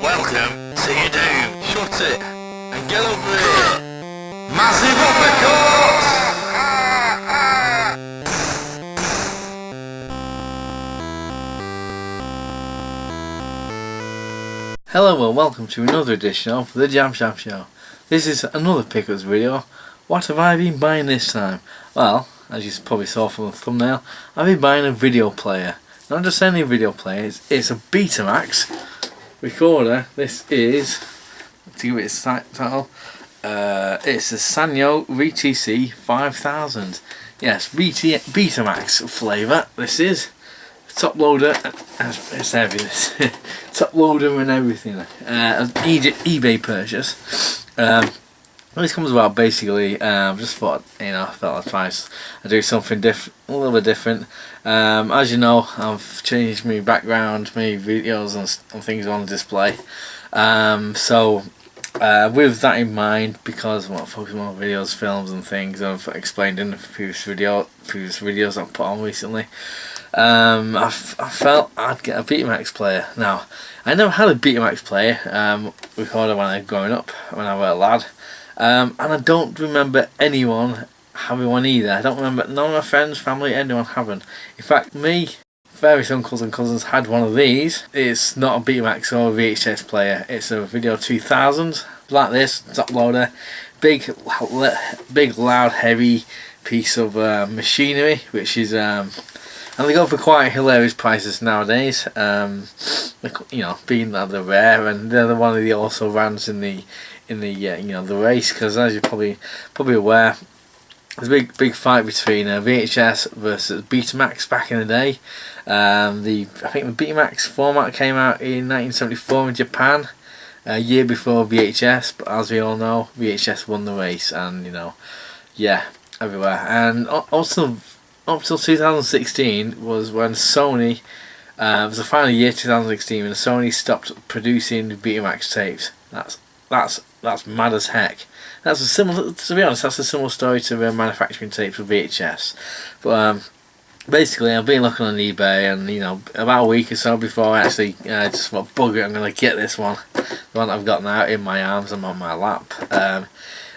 Welcome to your doom. Shut it and get over here. Massive uppercut! Hello and welcome to another edition of the JabJab Show. This is another pickups video. What have I been buying this time? Well, as you probably saw from the thumbnail, I've been buying a video player. Not just any video player, it's a Betamax recorder. This is, to give it its title, it's a Sanyo VTC 5000. Yes, Betamax flavour. This is top loader. It's heavy. This top loader and everything. An eBay purchase. This comes about basically. Just thought, I felt I'd try and do something different, a little bit different. As you know, I've changed my background, my videos and things on display. So with that in mind, because I'm focusing on videos, films and things I've explained in the previous videos I've put on recently, I felt I'd get a Betamax player. Now, I never had a Betamax player recorder when I was growing up, when I was a lad, and I don't remember anyone having one either. I don't remember none of my friends, family, anyone having. In fact, me, various uncles and cousins had one of these. It's not a Betamax or a VHS player. It's a Video 2000, like this, top loader, big, loud, heavy piece of machinery, which is and they go for quite hilarious prices nowadays. Being that they're rare, and they're the one of the also runs in the the race, because as you're probably aware, there's a big fight between VHS versus Betamax back in the day. I think the Betamax format came out in 1974 in Japan, a year before VHS. But as we all know, VHS won the race, and everywhere. And also up till 2016 was when Sony. It was the final year 2016 when Sony stopped producing Betamax tapes. That's mad as heck. That's a similar, to be honest, that's a similar story to manufacturing tapes with VHS. But basically, I've been looking on eBay, and about a week or so before I actually just thought, bugger it, I'm gonna get this one, the one I've got now in my arms and on my lap.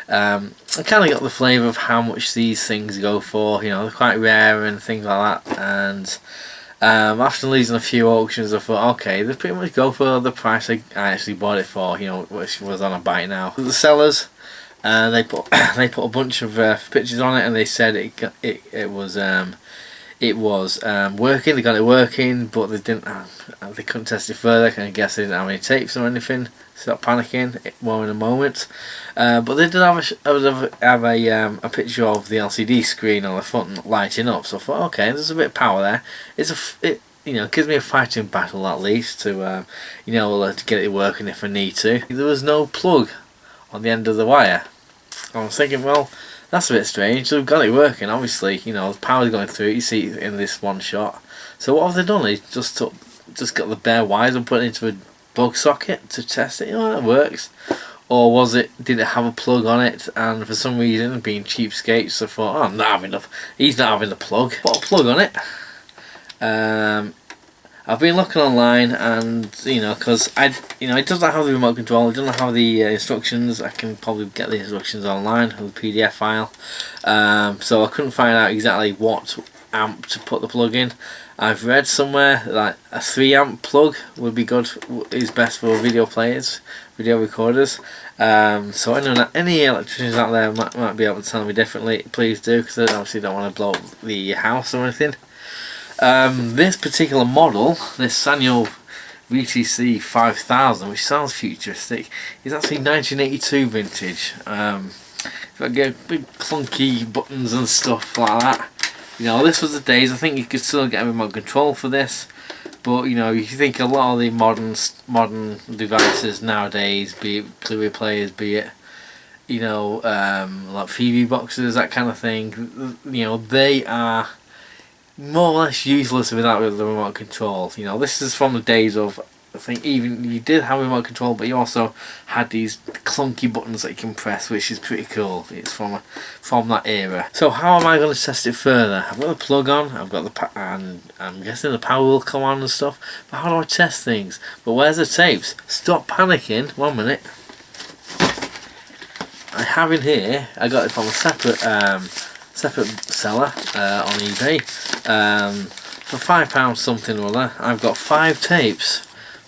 I kind of got the flavour of how much these things go for. They're quite rare and things like that. And after losing a few auctions, I thought, okay, they pretty much go for the price I actually bought it for, which was on a buy now. The sellers, they put a bunch of pictures on it, and they said it was working. They got it working, but they didn't. They couldn't test it further. I guess they didn't have any tapes or anything. Stop panicking. More in a moment. But they did have a picture of the LCD screen on the front lighting up. So I thought, okay, there's a bit of power there. It gives me a fighting battle at least to to get it working if I need to. There was no plug on the end of the wire. I was thinking, well, that's a bit strange. They've got it working, obviously. The power's going through it. You see it in this one shot. So what have they done? They just got the bare wires and put it into a plug socket to test it. That works. Or did it have a plug on it, and for some reason, being cheapskates, I thought, I'm not having he's not having the plug. Put a plug on it. I've been looking online, and because it doesn't have the remote control, it doesn't have the instructions. I can probably get the instructions online with a PDF file. So I couldn't find out exactly what amp to put the plug in. I've read somewhere like a 3 amp plug would be good, is best for video players, video recorders. So I know that any electricians out there might be able to tell me differently. Please do, because I obviously don't want to blow up the house or anything. This particular model, this Sanyo VTC 5000, which sounds futuristic, is actually 1982 vintage. It's got big clunky buttons and stuff like that. This was the days. I think you could still get a remote control for this, but you think a lot of the modern devices nowadays, be it Blu-ray players, be it like TV boxes, that kind of thing, they are more or less useless without the remote control. This is from the days of I think even you did have a remote control, but you also had these clunky buttons that you can press, which is pretty cool. It's from that era. So how am I going to test it further? I've got the plug on, I've got the and I'm guessing the power will come on and stuff. But how do I test things? But where's the tapes? Stop panicking. 1 minute. I have in here. I got it from a separate seller on eBay for £5 something or other. I've got 5 tapes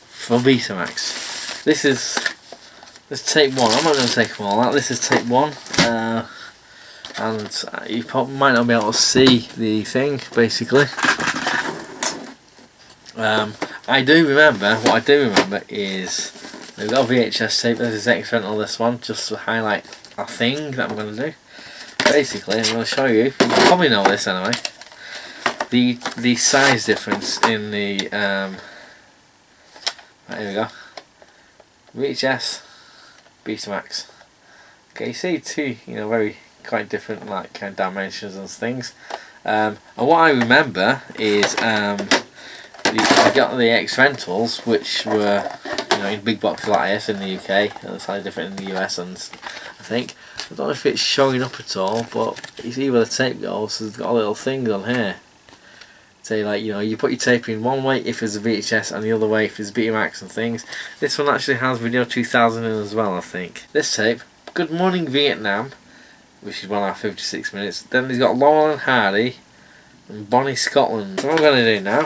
for Betamax. This is tape 1. I'm not going to take them all out. This is tape 1, and you probably might not be able to see the thing. Basically, I do remember. What I do remember is we've got a VHS tape. This is accidental. This one, just to highlight a thing that I'm going to do. Basically, I'm going to show you. You probably know this anyway. The size difference in the right, here we go. VHS, Betamax. Okay, you see two, very quite different kind of dimensions and things. And what I remember is I got the X rentals, which were in big boxes like this in the UK, and it's slightly different in the US, and I think I don't know if it's showing up at all, but you see where the tape goes. So it's got a little thing on here. Say you put your tape in one way if it's a VHS and the other way if it's Betamax and things. This one actually has Video 2000 in as well, I think. This tape, Good Morning Vietnam, which is 1 hour 56 minutes. Then he's got Laurel and Hardy and Bonnie Scotland. So what I'm going to do now,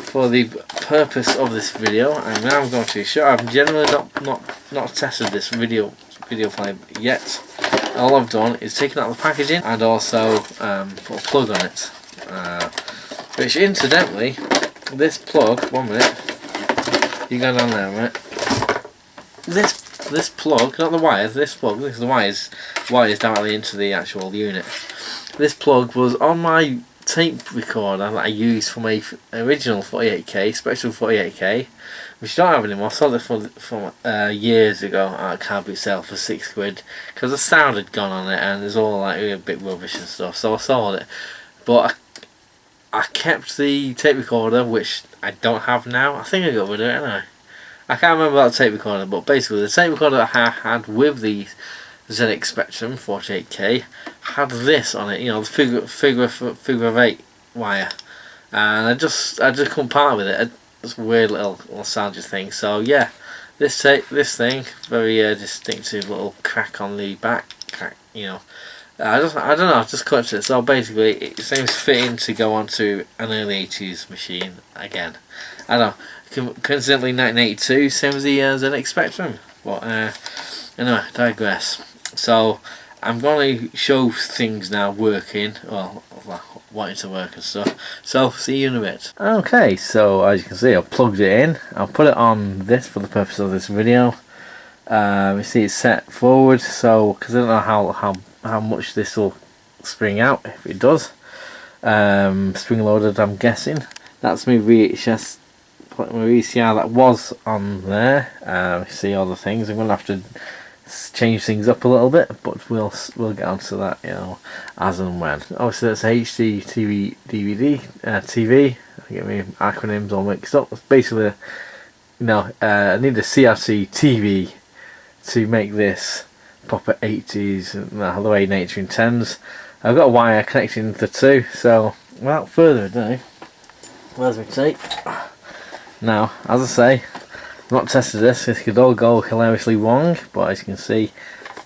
for the purpose of this video, I'm now going to show. I've generally not tested this video file yet. All I've done is taken out the packaging and also put a plug on it. Which incidentally, this plug, 1 minute, you go down there a minute. This plug, not the wires, this plug, this is the wires directly into the actual unit. This plug was on my tape recorder that I used for my original 48K, Spectrum 48K, which I don't have anymore. I sold it from years ago at a car boot sale for £6 because the sound had gone on it and it's all like a bit rubbish and stuff, so I sold it. But I kept the tape recorder, which I don't have now. I think I got rid of it, anyway. I can't remember about the tape recorder, but basically the tape recorder I had with the ZX Spectrum 48K had this on it, the figure of 8 wire, and I just couldn't part with it. It's a weird little nostalgia thing. So yeah, this thing, very distinctive little crack on the back, I don't know, I just clipped it. So basically it seems fitting to go onto an early 80s machine again. I don't know, coincidentally 1982, same as the ZX Spectrum, but anyway, digress. So I'm going to show things now working, well, wanting to work and stuff. So see you in a bit. Okay, so as you can see, I've plugged it in. I'll put it on this for the purpose of this video. You see it's set forward, so because I don't know how much this will spring out, if it does. Spring loaded, I'm guessing. That's my VHS, my VCR that was on there. You see all the things. I'm going to have to change things up a little bit, but we'll get onto that, as and when. Obviously that's HD TV DVD TV. I get my acronyms all mixed up. It's basically, I need a CRT TV to make this proper 80s the way nature intends. I've got a wire connecting the two, so without further ado, where's my tape? Now, as I say, I've not tested this. This could all go hilariously wrong, but as you can see,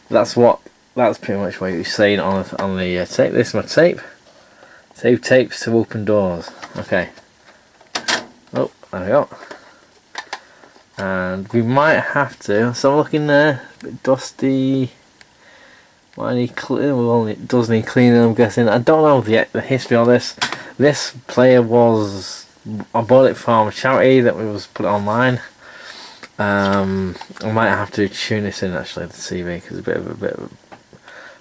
that's pretty much what you're saying on the tape. This is my tape. Save tapes to open doors. Okay. Oh, there we go. And we might have to. So I'm looking there, a bit dusty. Might need cleaning. Well, it does need cleaning, I'm guessing. I don't know the history of this. This player I bought it from a charity that was put online. I might have to tune this in actually, the TV, because it's a bit of a,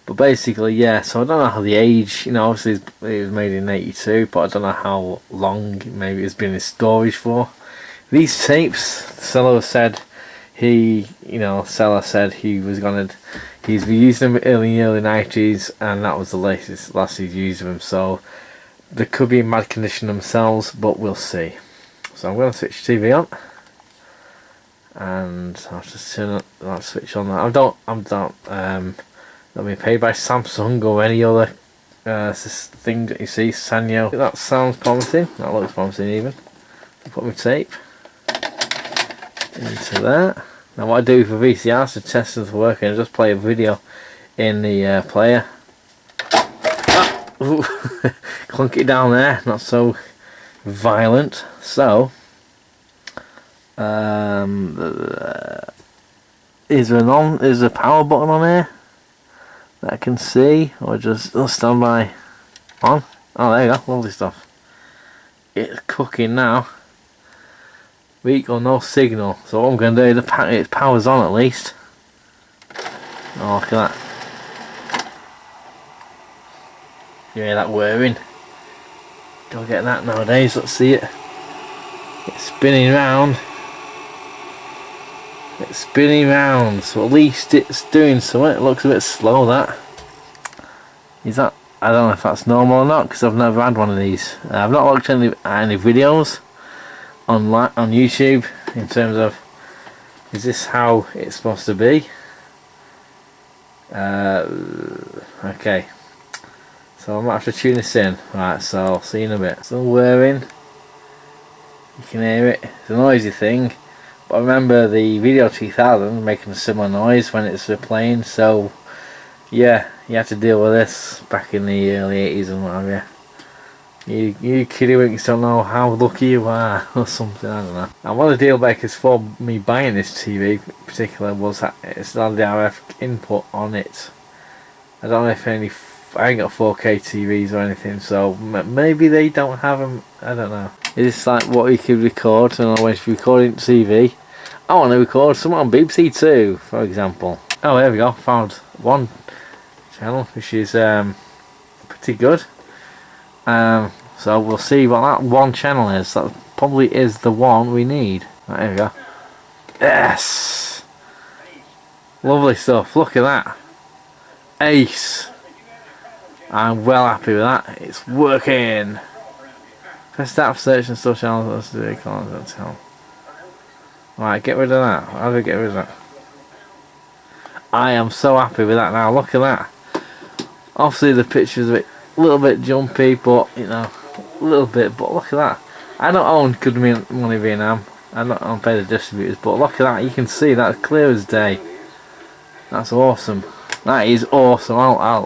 but basically, yeah. So I don't know how the age, obviously it was made in '82, but I don't know how long maybe it's been in storage for. These tapes, the seller said he's used them early 90s, and that was the last he's used of them. So they could be in bad condition themselves, but we'll see. So I'm going to switch TV on. and I'll just turn that switch on. I'm not being paid by Samsung or any other thing that you see. Sanyo. That sounds promising. That looks promising even. Put my tape into that. Now what I do for VCRs to test if it's working, I just play a video in the player. Clunk it down there, not so violent. So is there a power button on here that I can see, or just stand by on? Oh, there you go, lovely stuff. It's cooking now. Weak or no signal. So what I'm going to do, it power's on at least. Oh, look at that. You hear that whirring? Don't get that nowadays. Let's see it. It's spinning round. It's spinning round. So at least it's doing something. It looks a bit slow, that. Is that? I don't know if that's normal or not, because I've never had one of these. I've not looked at any videos on YouTube in terms of, is this how it's supposed to be? Okay, so I might have to tune this in. Right, so I'll see you in a bit. Still whirring, you can hear it. It's a noisy thing, but I remember the Video 2000 making a similar noise when it's playing. So yeah, you had to deal with this back in the early 80s and what have you. You kiddywinks don't know how lucky you are, or something, I don't know. And one of the deal breakers for me buying this TV in particular was that it's not the RF input on it. I don't know if I ain't got 4K TVs or anything, so maybe they don't have them, I don't know. Is this like what you could record? And always recording TV. I want to record something on BBC Two, for example. Oh, there we go, found one channel which is pretty good. So we'll see what that one channel is. That probably is the one we need. Right, here we go. Yes! Lovely stuff. Look at that. Ace. I'm well happy with that. It's working. Press that for search and stuff channels. Let's do it. Right, get rid of that. How do we get rid of that? I am so happy with that now. Look at that. Obviously the picture's a little bit jumpy, but you know, a little bit. But look at that. I don't own Good Money Vietnam. I don't own pay the distributors, but look at that. You can see that clear as day. That's awesome. That is awesome. I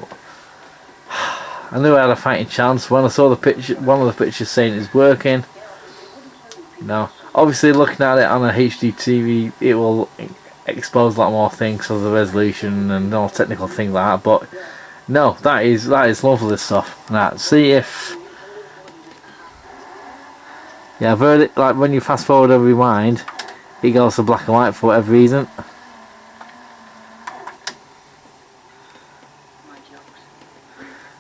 knew I had a fighting chance when I saw the picture. One of the pictures saying it's working. You know, obviously looking at it on a HD TV, it will expose a lot more things of the resolution and all technical things like that. But no, that is lovely stuff. Now, see if, yeah, I've heard it, like when you fast forward or rewind, it goes to black and white for whatever reason.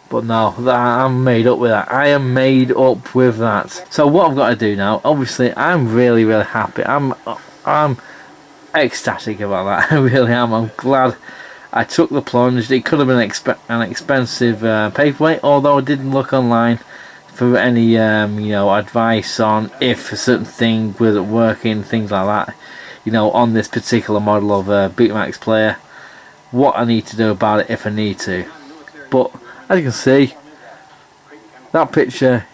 But no, I'm made up with that. I am made up with that. So what I've got to do now, obviously, I'm really happy. I'm ecstatic about that. I really am. I'm glad I took the plunge. It could have been an expensive paperweight, although I didn't look online for any you know, advice on if a certain thing wasn't working, things like that. You know, on this particular model of Betamax player, what I need to do about it if I need to. But as you can see, that picture,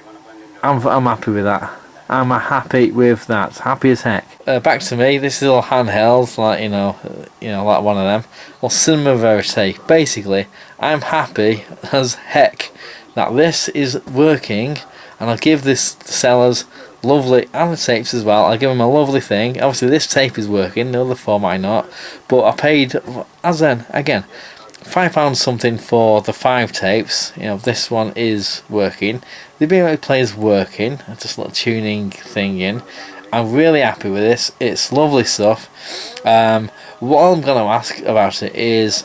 I'm happy with that. I'm happy with that. Happy as heck. Back to me. This is all handheld, like you know, like one of them. Well, Cinema Verite. Basically, I'm happy as heck that this is working, and I'll give this sellers lovely, and the tapes as well. I'll give them a lovely thing. Obviously, this tape is working. The other four might not, but I paid, as then again, £5 something for the 5 tapes. You know, this one is working. The BMX player's working. Just a little tuning thing in. I'm really happy with this. It's lovely stuff. What I'm going to ask about it is,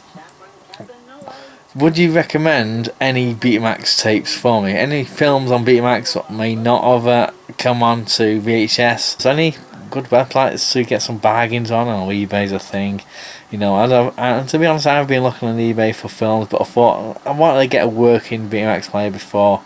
would you recommend any Betamax tapes for me? Any films on Betamax that may not have come on to VHS? So any good websites to get some bargains on eBay's a thing. You know, and to be honest, I've been looking on eBay for films, but I thought I wanted to get a working Betamax player before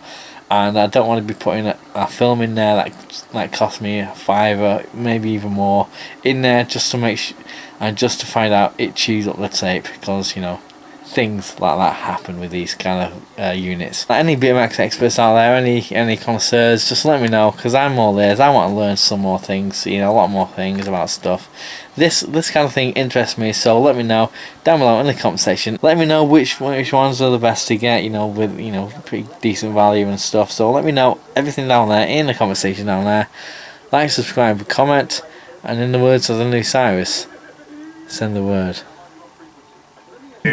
and I don't want to be putting a film in there that cost me $5, maybe even more, in there just to make and just to find out it chews up the tape, because you know things like that happen with these kind of units. Any Betamax experts out there, any connoisseurs, just let me know, because I'm all ears. I want to learn some more things, you know, a lot more things about stuff. This kind of thing interests me, so let me know down below in the comment section. Let me know which ones are the best to get, you know, with, you know, pretty decent value and stuff. So let me know everything down there in the comment section down there. Like, subscribe, comment, and in the words of the new Cyrus, send the word. Do